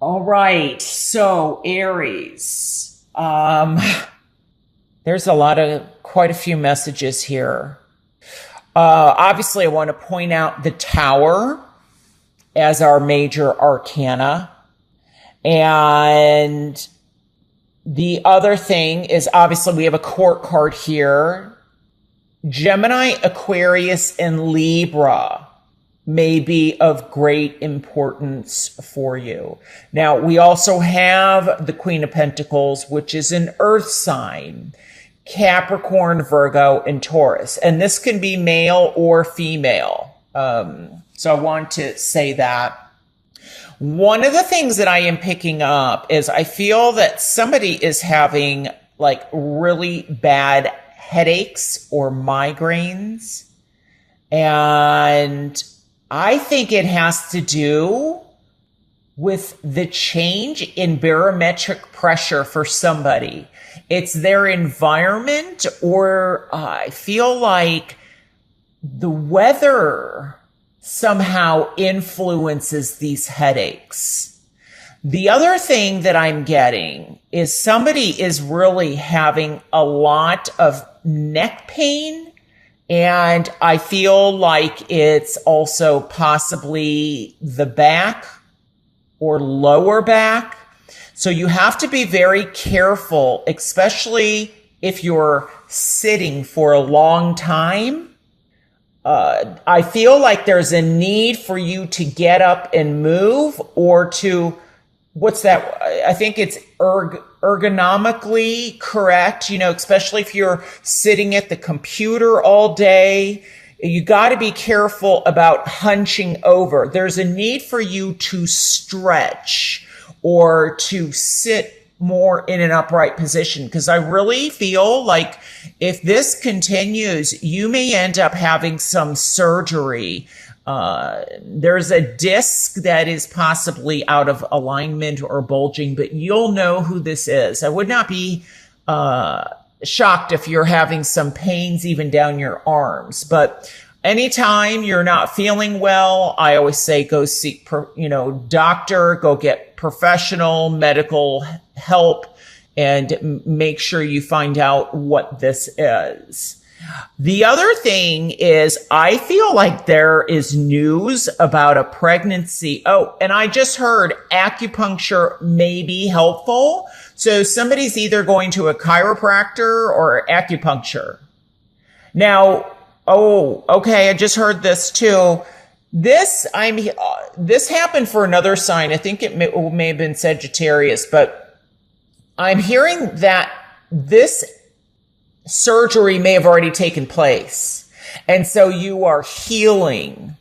All right. So, Aries. There's quite a few messages here. Obviously, I want to point out the Tower as our major arcana. And the other thing is obviously we have a court card here. Gemini, Aquarius, and Libra may be of great importance for you. Now, we also have the Queen of Pentacles, which is an earth sign, Capricorn, Virgo, and Taurus. And this can be male or female. So I want to say that. One of the things that I am picking up is I feel that somebody is having like really bad headaches or migraines. And I think it has to do with the change in barometric pressure for somebody. It's their environment, or I feel like the weather somehow influences these headaches. The other thing that I'm getting is somebody is really having a lot of neck pain, and I feel like it's also possibly the back or lower back. So you have to be very careful, especially if you're sitting for a long time. I feel like there's a need for you to get up and move, or to, what's that? I think it's ergonomically correct, especially if you're sitting at the computer all day. You got to be careful about hunching over. There's a need for you to stretch or to sit more in an upright position, because I really feel like if this continues, you may end up having some surgery. There's a disc that is possibly out of alignment or bulging, but you'll know who this is. I would not be shocked if you're having some pains even down your arms. But anytime you're not feeling well, I always say go seek, doctor, go get professional medical help, and make sure you find out what this is. The other thing is I feel like there is news about a pregnancy. Oh, and I just heard acupuncture may be helpful. So somebody's either going to a chiropractor or acupuncture. Now, oh, okay, I just heard this too. This happened for another sign. I think it may have been Sagittarius, but I'm hearing that this surgery may have already taken place. And so you are healing.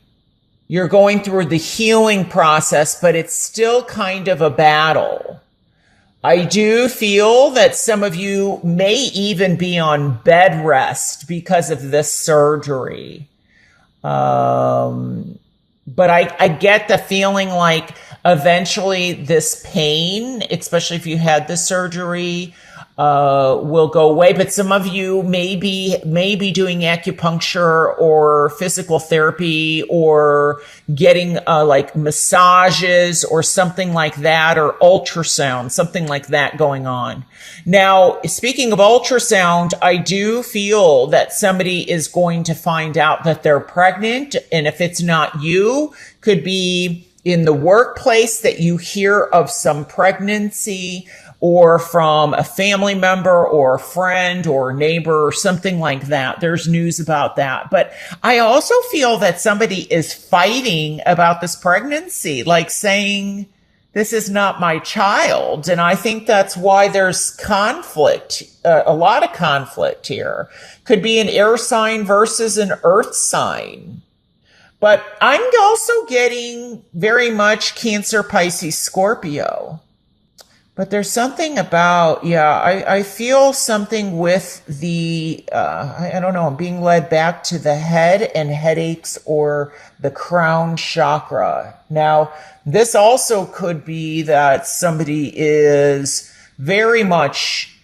You're going through the healing process, but it's still kind of a battle. I do feel that some of you may even be on bed rest because of this surgery. But I get the feeling like eventually this pain, especially if you had the surgery, will go away. But some of you may be doing acupuncture or physical therapy or getting like massages or something like that, or ultrasound, something like that going on. Now, speaking of ultrasound, I do feel that somebody is going to find out that they're pregnant. And if it's not you, could be in the workplace that you hear of some pregnancy, or from a family member or a friend or neighbor or something like that. There's news about that. But I also feel that somebody is fighting about this pregnancy, like saying, this is not my child. And I think that's why there's conflict, a lot of conflict here. Could be an air sign versus an earth sign. But I'm also getting very much Cancer, Pisces, Scorpio. But there's something about, I feel something with the, I don't know, I'm being led back to the head and headaches or the crown chakra. Now, this also could be that somebody is very much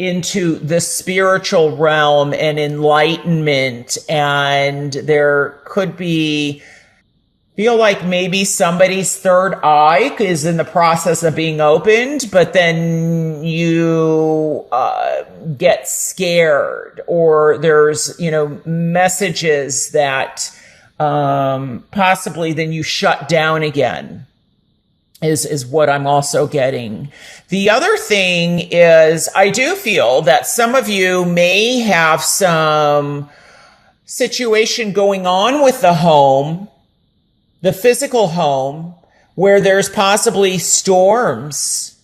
into the spiritual realm and enlightenment, and there could be feel like maybe somebody's third eye is in the process of being opened, but then you get scared, or there's, messages that possibly then you shut down again, is what I'm also getting. The other thing is, I do feel that some of you may have some situation going on with the home, the physical home, where there's possibly storms.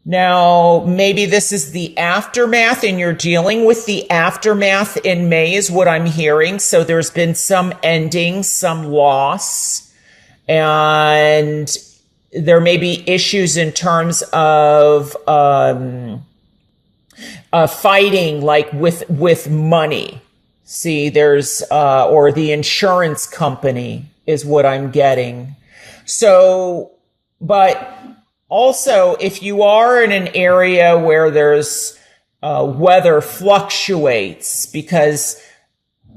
Now, maybe this is the aftermath and you're dealing with the aftermath in May is what I'm hearing. So there's been some ending, some loss, and there may be issues in terms of fighting, like with money. See, there's or the insurance company is what I'm getting. So, but also, if you are in an area where there's weather fluctuates, because,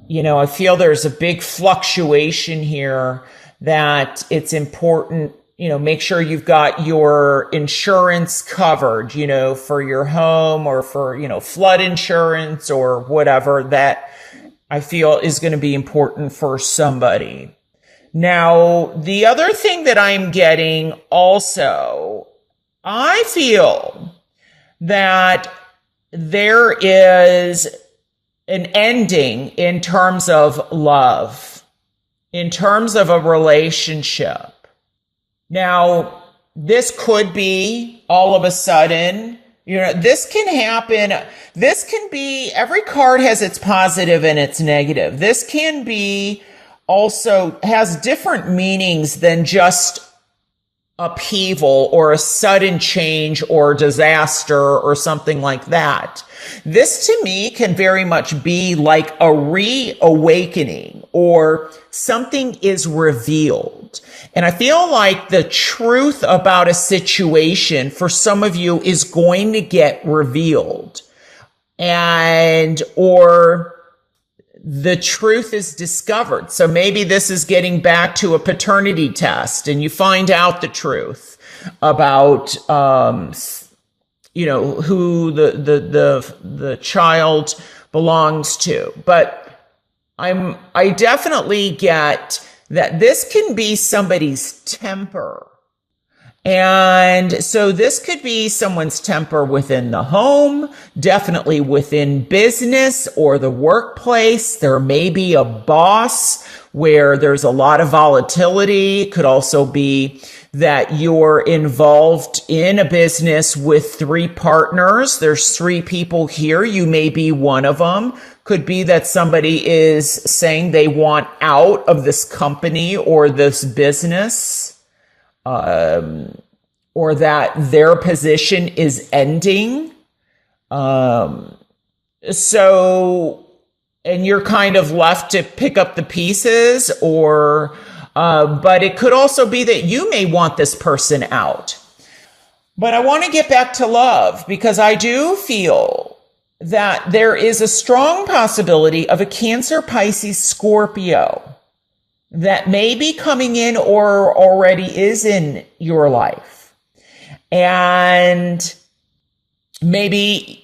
I feel there's a big fluctuation here, that it's important, make sure you've got your insurance covered, for your home, or for, flood insurance or whatever, that I feel is going to be important for somebody. Now, the other thing that I'm getting also, I feel that there is an ending in terms of love, in terms of a relationship. Now, this could be all of a sudden, this can happen. This can be, every card has its positive and its negative. This can be also has different meanings than just upheaval or a sudden change or disaster or something like that. This to me can very much be like a reawakening, or something is revealed. And I feel like the truth about a situation for some of you is going to get revealed, or the truth is discovered. So maybe this is getting back to a paternity test, and you find out the truth about, who the child belongs to. But I definitely get that this can be somebody's temper. And so this could be someone's temper within the home, definitely within business or the workplace. There may be a boss where there's a lot of volatility. It could also be that you're involved in a business with 3 partners. There's 3 people here. You may be one of them. Could be that somebody is saying they want out of this company or this business. Or that their position is ending. So, and you're kind of left to pick up the pieces, but it could also be that you may want this person out. But I want to get back to love, because I do feel that there is a strong possibility of a Cancer, Pisces, Scorpio that may be coming in or already is in your life. And maybe,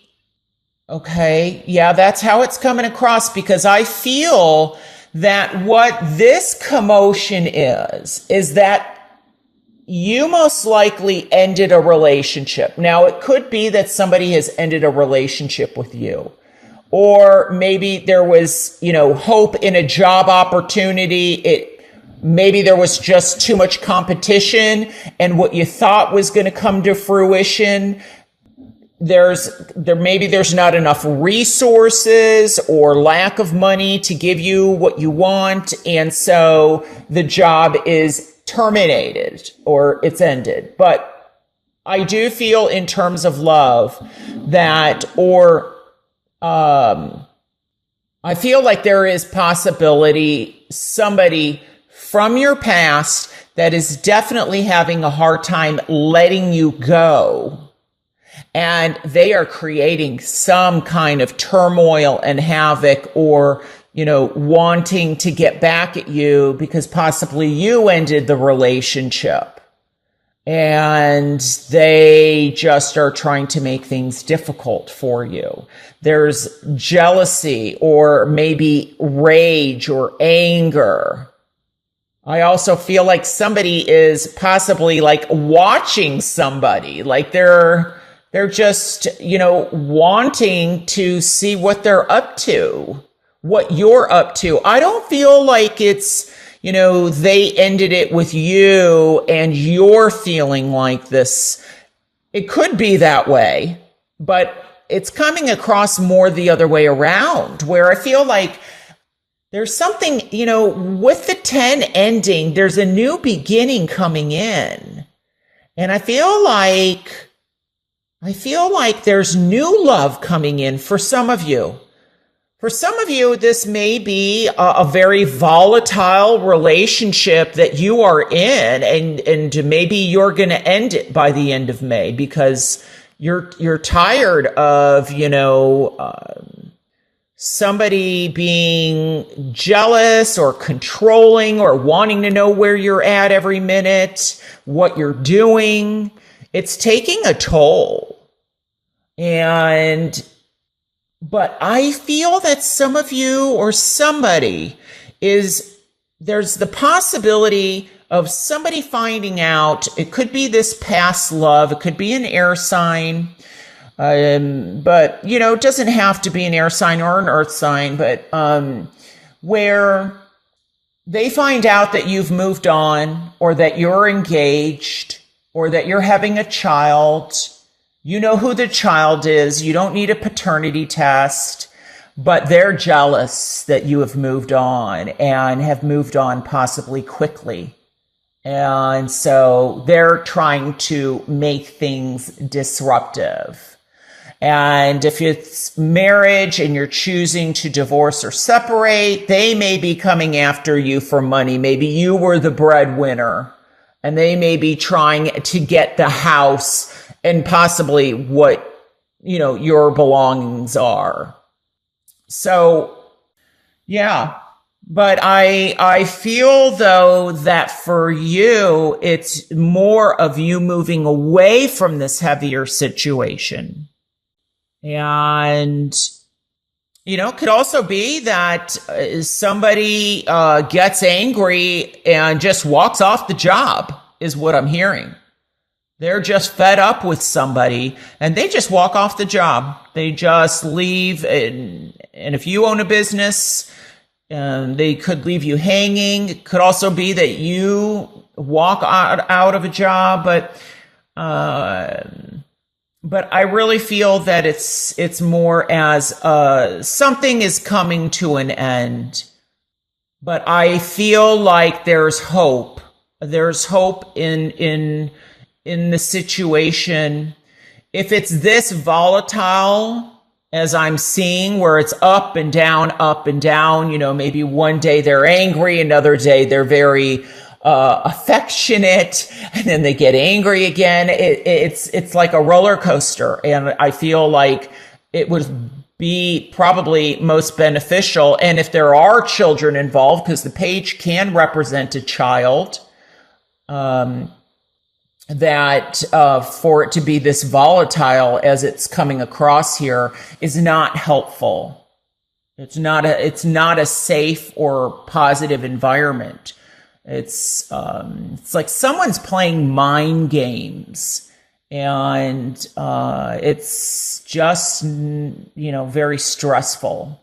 okay, yeah, that's how it's coming across, because I feel that what this commotion is that you most likely ended a relationship. Now, it could be that somebody has ended a relationship with you. Or maybe there was, hope in a job opportunity. Maybe there was just too much competition, and what you thought was going to come to fruition, maybe there's not enough resources or lack of money to give you what you want, and so the job is terminated or it's ended. But I do feel in terms of love that, I feel like there is possibility somebody from your past that is definitely having a hard time letting you go. And they are creating some kind of turmoil and havoc, or wanting to get back at you because possibly you ended the relationship and they just are trying to make things difficult for you. There's jealousy or maybe rage or anger. I also feel like somebody is possibly like watching somebody, like they're just, wanting to see what they're up to, what you're up to. I don't feel like it's, they ended it with you and you're feeling like this. It could be that way, but it's coming across more the other way around, where I feel like there's something, with the 10 ending, there's a new beginning coming in. And I feel like there's new love coming in for some of you. For some of you, this may be a very volatile relationship that you are in, and maybe you're going to end it by the end of May because you're tired of, somebody being jealous or controlling or wanting to know where you're at every minute, what you're doing. It's taking a toll. But I feel that some of you or somebody there's the possibility of somebody finding out. It could be this past love. It could be an air sign. But, it doesn't have to be an air sign or an earth sign, but where they find out that you've moved on or that you're engaged or that you're having a child. You know who the child is. You don't need a paternity test, but they're jealous that you have moved on and have moved on possibly quickly. And so they're trying to make things disruptive. And if it's marriage and you're choosing to divorce or separate, they may be coming after you for money. Maybe you were the breadwinner and they may be trying to get the house and possibly what, your belongings are. So, yeah. But I feel though that for you, it's more of you moving away from this heavier situation. And, it could also be that somebody gets angry and just walks off the job is what I'm hearing. They're just fed up with somebody and they just walk off the job. They just leave. And if you own a business, they could leave you hanging. It could also be that you walk out of a job, but I really feel that it's more as something is coming to an end. But I feel like there's hope. There's hope in the situation. If it's this volatile as I'm seeing, where it's up and down, maybe one day they're angry, another day they're very affectionate, and then they get angry again. It's like a roller coaster. And I feel like it would be probably most beneficial. And if there are children involved, because the page can represent a child, that for it to be this volatile as it's coming across here is not helpful. It's not a safe or positive environment. It's like someone's playing mind games, and it's just very stressful.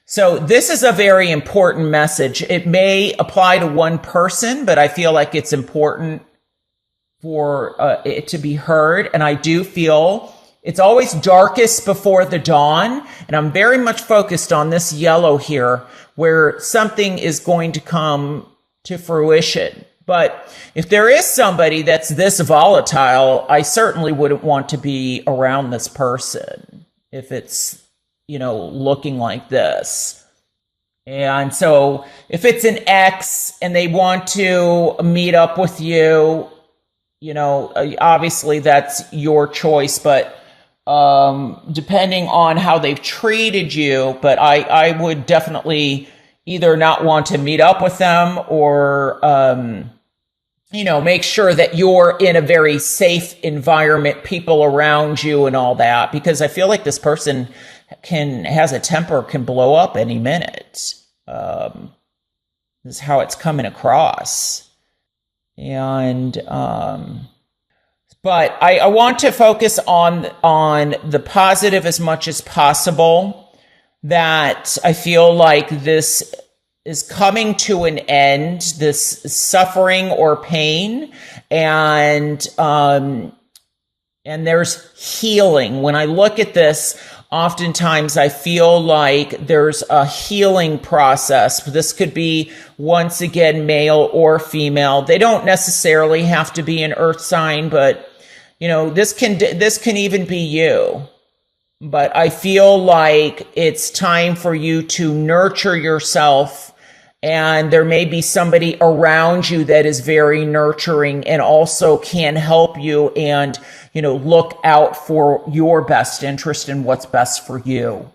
So this is a very important message. It may apply to one person, but I feel like it's important for it to be heard. And I do feel it's always darkest before the dawn. And I'm very much focused on this yellow here, where something is going to come to fruition. But if there is somebody that's this volatile, I certainly wouldn't want to be around this person if it's, looking like this. And so if it's an ex and they want to meet up with you, obviously that's your choice, but depending on how they've treated you. But I would definitely either not want to meet up with them or, make sure that you're in a very safe environment, people around you and all that, because I feel like this person has a temper, can blow up any minute. This is how it's coming across. And, but I want to focus on the positive as much as possible, that I feel like this is coming to an end, this suffering or pain, and there's healing. When I look at this, oftentimes I feel like there's a healing process. This could be, once again, male or female. They don't necessarily have to be an earth sign, but this can even be you. But I feel like it's time for you to nurture yourself, and there may be somebody around you that is very nurturing and also can help you and, look out for your best interest and what's best for you.